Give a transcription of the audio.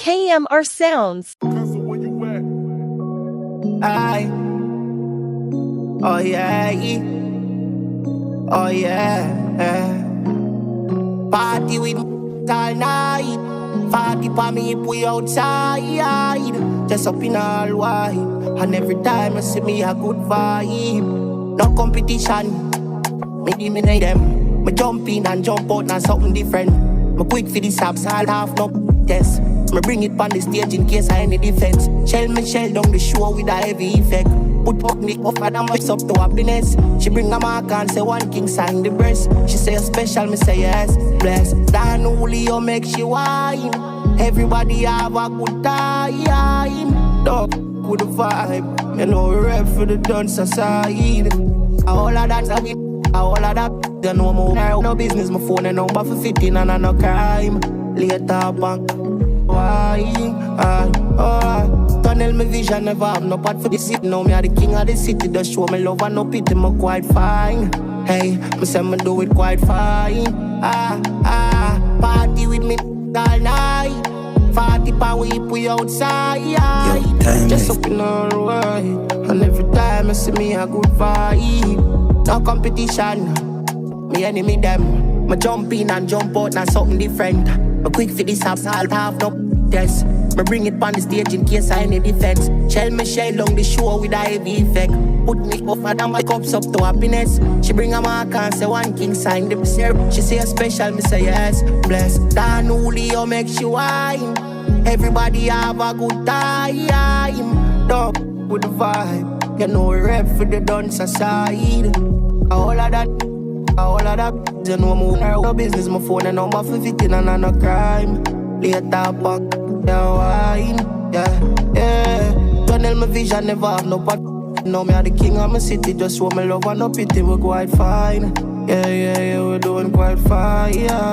KMRSounds. Aye. Oh yeah. Oh yeah. Party with all night. Party pa me if we outside. Just up in all white. And every time I see me a good vibe. No competition. Me eliminate them. Me jump in and jump out now something different. Me quick for the saps, I'll have no test. Me bring it on the stage in case I any defense. Shell down the show with a heavy effect. Put up me up and mix up to happiness. She bring a mark and say one king sign the breast. She say a special, me say yes, bless. Dan Julio make she wine. Everybody have a good time. Dog, good vibe. You know, rep for the dance aside. All of that, all of that. You know, more no business, my phone and number for 15 and no crime. Later bank. Why? Tunnel my vision, never have no part for the city. Now me are the king of the city. Just show me love and no pity, me quite fine. Hey, me say me do it quite fine. Party with me all night. Party power if we outside. Just up in all right. And every time I see me a good vibe. No competition. Me enemy them. Me jump in and jump out, now something different. Me quick for this house, I'll have no test. Me bring it on the stage in case I any defense. Shell down the show with a heavy effect. Put me up and my cups up to happiness. She bring a mark and say one king sign the syrup. She say a special, me say yes, bless. Dan Julio make she wine. Everybody have a good time. Dog with the vibe. You know rep for the dance aside. All of that. You know more no business, my phone and number for 15 and no crime. Later back, yeah, wine, yeah. Tunnel my vision, never have no part. Now me are the king of my city, just show me love and no pity, we're quite fine. Yeah, we're doing quite fine, yeah.